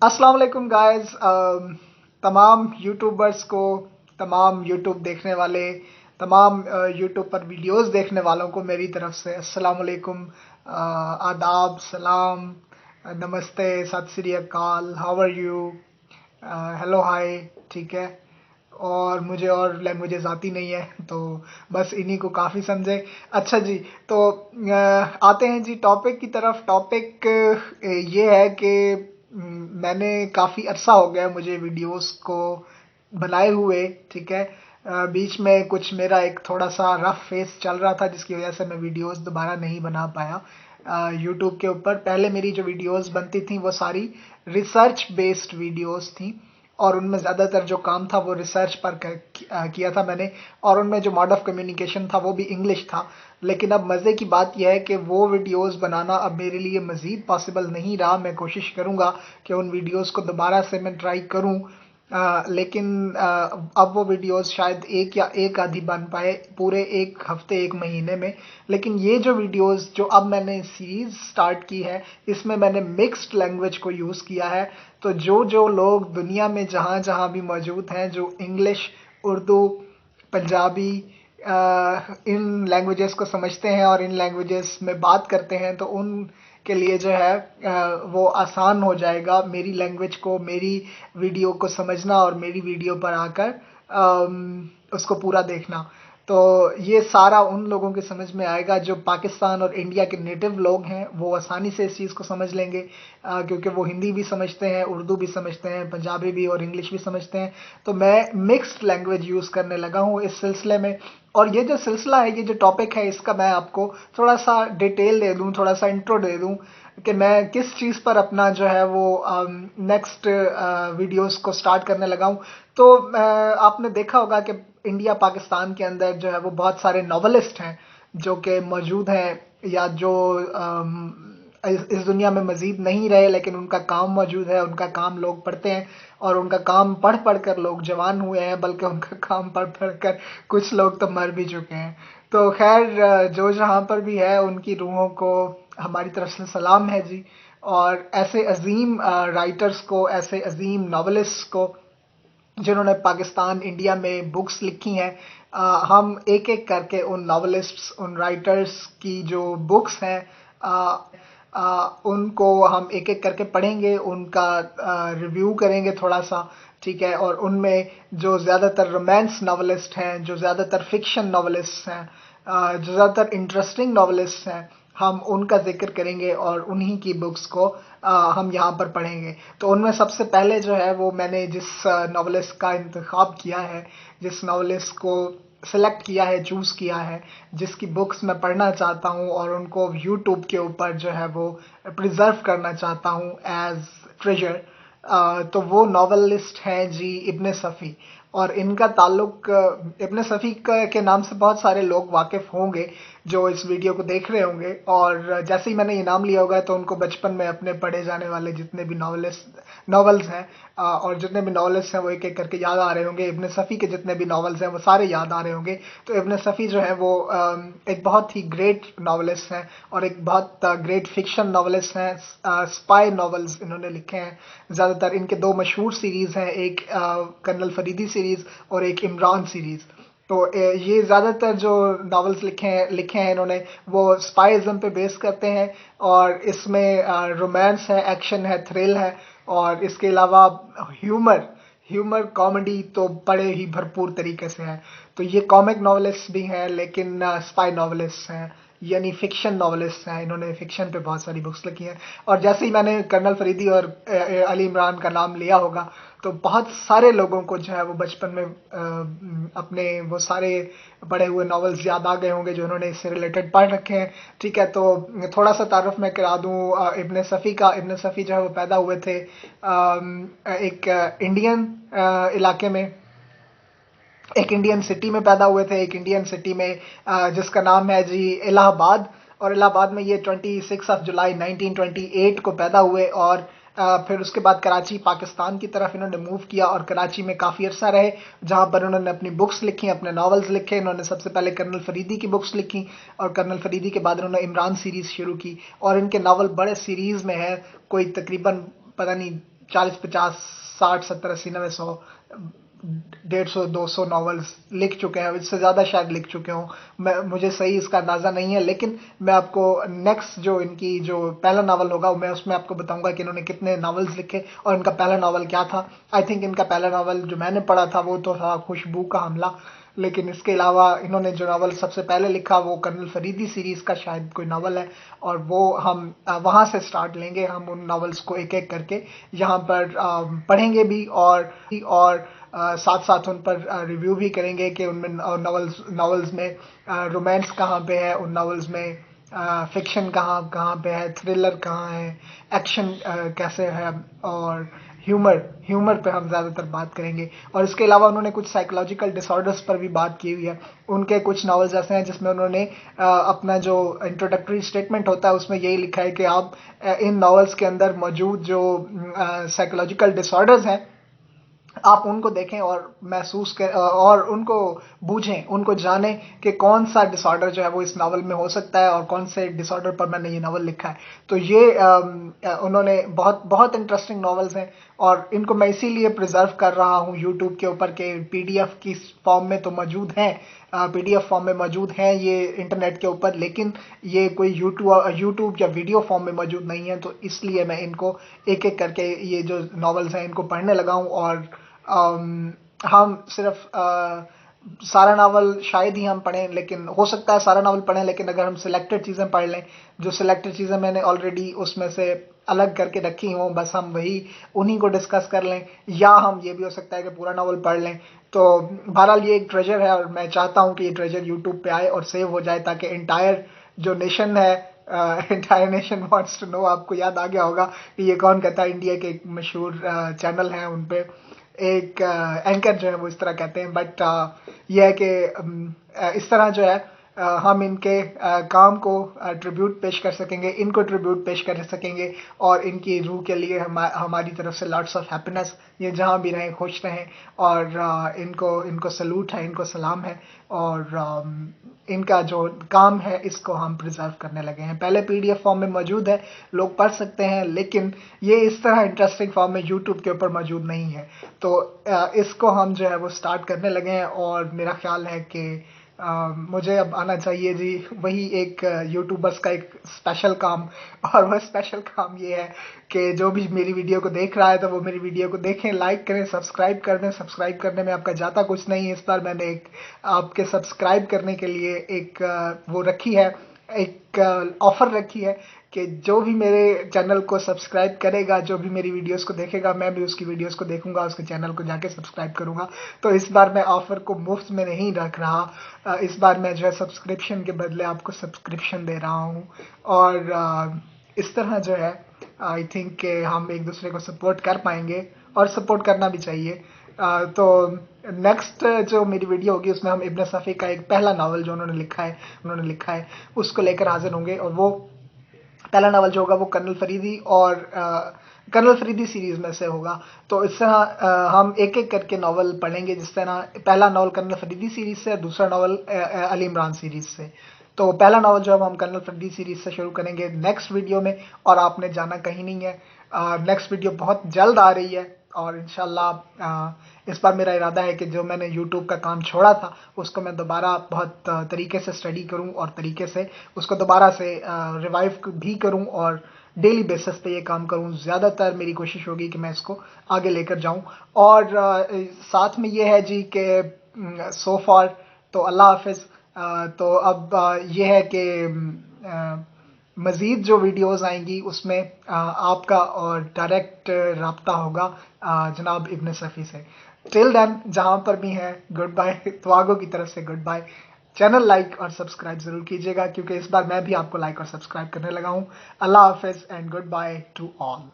अस्सलाम वालेकुम गाइस। तमाम यूट्यूबर्स को, तमाम यूट्यूब देखने वाले, तमाम यूट्यूब पर वीडियोस देखने वालों को मेरी तरफ से अस्सलाम वालेकुम, आदाब, सलाम, नमस्ते, सत श्री अकाल, हाउ आर यू, हेलो, हाय। ठीक है। और मुझे और लैंग्वेजेस आती नहीं है, तो बस इन्हीं को काफ़ी समझे। अच्छा जी। तो आते हैं जी टॉपिक की तरफ। टॉपिक ये है कि मैंने काफ़ी अरसा हो गया मुझे वीडियोस को बनाए हुए। ठीक है। बीच में कुछ मेरा एक थोड़ा सा रफ फेस चल रहा था, जिसकी वजह से मैं वीडियोस दोबारा नहीं बना पाया यूट्यूब के ऊपर। पहले मेरी जो वीडियोस बनती थी वो सारी रिसर्च बेस्ड वीडियोस थी, और उनमें ज़्यादातर जो काम था वो रिसर्च पर किया था मैंने, और उनमें जो मोड ऑफ कम्युनिकेशन था वो भी इंग्लिश था। लेकिन अब मज़े की बात यह है कि वो वीडियोस बनाना अब मेरे लिए मज़ीद पॉसिबल नहीं रहा। मैं कोशिश करूँगा कि उन वीडियोस को दोबारा से मैं ट्राई करूँ, लेकिन अब वो वीडियोस शायद एक या एक आधी बन पाए पूरे एक हफ्ते, एक महीने में। लेकिन ये जो वीडियोस जो अब मैंने सीरीज़ स्टार्ट की है, इसमें मैंने मिक्स्ड लैंग्वेज को यूज़ किया है। तो जो जो लोग दुनिया में जहाँ जहाँ भी मौजूद हैं, जो इंग्लिश, उर्दू, पंजाबी, इन लैंग्वेजेस को समझते हैं और इन लैंग्वेजेस में बात करते हैं, तो उन के लिए जो है वो आसान हो जाएगा मेरी लैंग्वेज को, मेरी वीडियो को समझना और मेरी वीडियो पर आकर उसको पूरा देखना। तो ये सारा उन लोगों के समझ में आएगा जो पाकिस्तान और इंडिया के नेटिव लोग हैं। वो आसानी से इस चीज़ को समझ लेंगे, क्योंकि वो हिंदी भी समझते हैं, उर्दू भी समझते हैं, पंजाबी भी और इंग्लिश भी समझते हैं। तो मैं मिक्स्ड लैंग्वेज यूज़ करने लगा हूँ इस सिलसिले में। और ये जो सिलसिला है, ये जो टॉपिक है, इसका मैं आपको थोड़ा सा डिटेल दे दूँ, थोड़ा सा इंट्रो दे दूँ कि मैं किस चीज़ पर अपना जो है वो नेक्स्ट वीडियोस को स्टार्ट करने लगा हूँ। तो आपने देखा होगा कि इंडिया पाकिस्तान के अंदर जो है वो बहुत सारे नॉवलिस्ट हैं जो कि मौजूद हैं, या जो इस दुनिया में मज़ीद नहीं रहे, लेकिन उनका काम मौजूद है, उनका काम लोग पढ़ते हैं, और उनका काम पढ़ पढ़ कर लोग जवान हुए हैं, बल्कि उनका काम पढ़ पढ़ कर कुछ लोग तो मर भी चुके हैं। तो खैर, जो जहाँ पर भी है उनकी रूहों को हमारी तरफ से सलाम है जी। और ऐसे अजीम राइटर्स को, ऐसे अजीम नॉवलिस्ट को जिन्होंने पाकिस्तान, इंडिया में बुक्स लिखी हैं, हम एक एक करके उन नॉवलिस्ट्स, उन राइटर्स की जो बुक्स हैं, उनको हम एक एक करके पढ़ेंगे, उनका रिव्यू करेंगे थोड़ा सा। ठीक है। और उनमें जो ज़्यादातर रोमांस नॉवलिस्ट हैं, जो ज़्यादातर फिक्शन नॉवलिस्ट हैं, जो ज़्यादातर इंटरेस्टिंग नॉवलिस्ट हैं, हम उनका जिक्र करेंगे और उन्हीं की बुक्स को हम यहाँ पर पढ़ेंगे। तो उनमें सबसे पहले जो है वो मैंने जिस नॉवलिस्ट का इंतखाब किया है, जिस नॉवलिस्ट को सेलेक्ट किया है, चूज़ किया है, जिसकी बुक्स मैं पढ़ना चाहता हूँ और उनको यूट्यूब के ऊपर जो है वो प्रिजर्व करना चाहता हूँ एज ट्रेजर, तो वो नॉवलिस्ट हैं जी इब्न सफ़ी। और इनका ताल्लुक इब्न सफ़ी के नाम से बहुत सारे लोग वाकिफ़ होंगे जो इस वीडियो को देख रहे होंगे। और जैसे ही मैंने ये नाम लिया होगा तो उनको बचपन में अपने पढ़े जाने वाले जितने भी नॉवेल्स हैं, और जितने भी नॉवेलिस्ट हैं वो एक एक करके याद आ रहे होंगे। इब्न सफ़ी के जितने भी नॉवेल्स हैं वो सारे याद आ रहे होंगे। तो इब्न सफ़ी जो है वो एक बहुत ही ग्रेट नॉवलिस्ट हैं, और एक बहुत ग्रेट फिक्शन नॉवलिस्ट हैं। स्पाई नॉवेल्स इन्होंने लिखे हैं ज़्यादातर। इनके दो मशहूर सीरीज़ हैं, एक कर्नल फरीदी सीरीज़ और एक इमरान सीरीज़। तो ये ज़्यादातर जो नॉवेल्स लिखे हैं इन्होंने, वो स्पाइज़म पे बेस करते हैं, और इसमें रोमांस है, एक्शन है, थ्रिल है, और इसके अलावा ह्यूमर ह्यूमर कॉमेडी तो बड़े ही भरपूर तरीके से है। तो ये कॉमिक नॉवलिस्ट भी हैं, लेकिन स्पाई नॉवलिस्ट हैं, यानी फ़िक्शन नॉवलिस्ट हैं। इन्होंने फ़िक्शन पे बहुत सारी बुक्स लिखी हैं। और जैसे ही मैंने कर्नल फरीदी और अली इमरान का नाम लिया होगा, तो बहुत सारे लोगों को जो है वो बचपन में अपने वो सारे पढ़े हुए नॉवेल्स याद आ गए होंगे जो उन्होंने इससे रिलेटेड पढ़ रखे हैं। ठीक है। तो थोड़ा सा तारुफ मैं करा दूँ इब्न सफ़ी का। इब्न सफ़ी जो है वो पैदा हुए थे एक इंडियन इलाके में, एक इंडियन सिटी में पैदा हुए थे, एक इंडियन सिटी में जिसका नाम है जी इलाहाबाद। और इलाहाबाद में ये 26 जुलाई 1928 को पैदा हुए, और फिर उसके बाद कराची, पाकिस्तान की तरफ इन्होंने मूव किया, और कराची में काफ़ी अरसा रहे, जहाँ पर उन्होंने अपनी बुक्स लिखी, अपने नॉवेल्स लिखे। इन्होंने सबसे पहले कर्नल फरीदी की बुक्स लिखी, और कर्नल फरीदी के बाद उन्होंने इमरान सीरीज़ शुरू की, और इनके नावल बड़े सीरीज़ में है, कोई तकरीबन पता नहीं 40, 50, 60, 70, 80, 90, 100, 150, 200 नॉवेल्स लिख चुके हैं, इससे ज़्यादा शायद लिख चुके हों, मुझे सही इसका अंदाज़ा नहीं है। लेकिन मैं आपको नेक्स्ट जो इनकी जो पहला नावल होगा मैं उसमें आपको बताऊंगा कि इन्होंने कितने नावल्स लिखे और इनका पहला नावल क्या था। आई थिंक इनका पहला नावल जो मैंने पढ़ा था वो तो था खुशबू का हमला, लेकिन इसके अलावा इन्होंने जो नावल सबसे पहले लिखा वो कर्नल फरीदी सीरीज़ का शायद कोई नावल है, और वो हम वहाँ से स्टार्ट लेंगे। हम उन नावल्स को एक एक करके यहाँ पर पढ़ेंगे भी, और साथ साथ उन पर रिव्यू भी करेंगे कि उनमें नावल्स में रोमांस कहाँ पे है, उन नावल्स में फिक्शन कहाँ कहाँ पे है, थ्रिलर कहाँ है, एक्शन कैसे है, और ह्यूमर पे हम ज़्यादातर बात करेंगे। और इसके अलावा उन्होंने कुछ साइकोलॉजिकल डिसऑर्डर्स पर भी बात की हुई है। उनके कुछ नावल्स ऐसे हैं जिसमें उन्होंने अपना जो इंट्रोडक्टरी स्टेटमेंट होता है उसमें यही लिखा है कि आप इन नावल्स के अंदर मौजूद जो साइकोलॉजिकल डिसऑर्डर्स हैं आप उनको देखें और महसूस कर और उनको बूझें, उनको जानें कि कौन सा डिसऑर्डर जो है वो इस नावल में हो सकता है और कौन से डिसऑर्डर पर मैंने ये नावल लिखा है। तो ये उन्होंने बहुत बहुत इंटरेस्टिंग नावल्स हैं, और इनको मैं इसीलिए प्रिजर्व कर रहा हूँ यूट्यूब के ऊपर कि पीडीएफ की फॉर्म में तो मौजूद हैं, पीडीएफ फॉर्म में मौजूद हैं ये इंटरनेट के ऊपर, लेकिन ये कोई यूट्यूब या वीडियो फॉर्म में मौजूद नहीं है। तो इसलिए मैं इनको एक एक करके ये जो नावल्स हैं इनको पढ़ने लगा हूँ। और हम सिर्फ सारा नावल शायद ही हम पढ़ें, लेकिन हो सकता है सारा नावल पढ़ें, लेकिन अगर हम सिलेक्टेड चीज़ें पढ़ लें, जो सिलेक्टेड चीज़ें मैंने ऑलरेडी उसमें से अलग करके रखी हों, बस हम वही उन्हीं को डिस्कस कर लें, या हम ये भी हो सकता है कि पूरा नावल पढ़ लें। तो बहरहाल ये एक ट्रेजर है और मैं चाहता हूँ कि ये ट्रेजर यूट्यूब पे आए और सेव हो जाए, ताकि इंटायर जो नेशन है, entire nation wants to know, आपको याद आ गया होगा कि ये कौन कहता है, इंडिया के एक मशहूर चैनल है, उन पे एक एंकर जो है वो इस तरह कहते हैं। बट ये है कि इस तरह जो है हम इनके काम को ट्रिब्यूट पेश कर सकेंगे, इनको ट्रिब्यूट पेश कर सकेंगे, और इनकी रूह के लिए हमारी तरफ से लॉट्स ऑफ हैप्पीनेस। ये जहाँ भी रहें खुश रहें, और इनको सलूट है, इनको सलाम है, और इनका जो काम है इसको हम प्रिजर्व करने लगे हैं। पहले पीडीएफ फॉर्म में मौजूद है, लोग पढ़ सकते हैं, लेकिन ये इस तरह इंटरेस्टिंग फॉर्म में यूट्यूब के ऊपर मौजूद नहीं है। तो इसको हम जो है वो स्टार्ट करने लगे हैं, और मेरा ख्याल है कि मुझे अब आना चाहिए जी वही एक यूट्यूबर्स का एक स्पेशल काम, और वह स्पेशल काम ये है कि जो भी मेरी वीडियो को देख रहा है तो वो मेरी वीडियो को देखें, लाइक करें, सब्सक्राइब कर दें। सब्सक्राइब करने में आपका जाता कुछ नहीं है। इस बार मैंने एक आपके सब्सक्राइब करने के लिए एक वो रखी है, एक ऑफर रखी है कि जो भी मेरे चैनल को सब्सक्राइब करेगा, जो भी मेरी वीडियोस को देखेगा, मैं भी उसकी वीडियोस को देखूंगा, उसके चैनल को जाके सब्सक्राइब करूंगा। तो इस बार मैं ऑफर को मुफ्त में नहीं रख रहा, इस बार मैं जो है सब्सक्रिप्शन के बदले आपको सब्सक्रिप्शन दे रहा हूँ। और इस तरह जो है आई थिंक हम एक दूसरे को सपोर्ट कर पाएंगे, और सपोर्ट करना भी चाहिए। तो नेक्स्ट जो मेरी वीडियो होगी उसमें हम इब्न सफ़ी का एक पहला नावल जो उन्होंने लिखा है उसको लेकर हाजिर होंगे, और वो पहला नावल जो होगा वो कर्नल फरीदी और कर्नल फरीदी सीरीज में से होगा। तो इस तरह हम एक एक करके नावल पढ़ेंगे, जिस तरह पहला नावल कर्नल फरीदी सीरीज से और दूसरा नावल अली इमरान सीरीज से। तो पहला नावल जो है हम कर्नल फरीदी सीरीज से शुरू करेंगे नेक्स्ट वीडियो में, और आपने जाना कहीं नहीं है। नेक्स्ट वीडियो बहुत जल्द आ रही है, और इंशाल्लाह इस बार मेरा इरादा है कि जो मैंने यूट्यूब का काम छोड़ा था उसको मैं दोबारा बहुत तरीके से स्टडी करूं, और तरीके से उसको दोबारा से रिवाइव भी करूं, और डेली बेसिस पे ये काम करूं। ज़्यादातर मेरी कोशिश होगी कि मैं इसको आगे लेकर जाऊं। और साथ में ये है जी कि सो फार तो अल्लाह हाफिज़। तो अब ये है कि मज़ीद जो वीडियोस आएंगी उसमें आपका और डायरेक्ट राब्ता होगा जनाब इब्न सफ़ी से। टिल देन जहाँ पर भी हैं, गुड बाय। त्वागो की तरफ से गुड बाय। चैनल लाइक और सब्सक्राइब ज़रूर कीजिएगा, क्योंकि इस बार मैं भी आपको लाइक और सब्सक्राइब करने लगा हूँ। अल्लाह हाफिज़ and good by two all.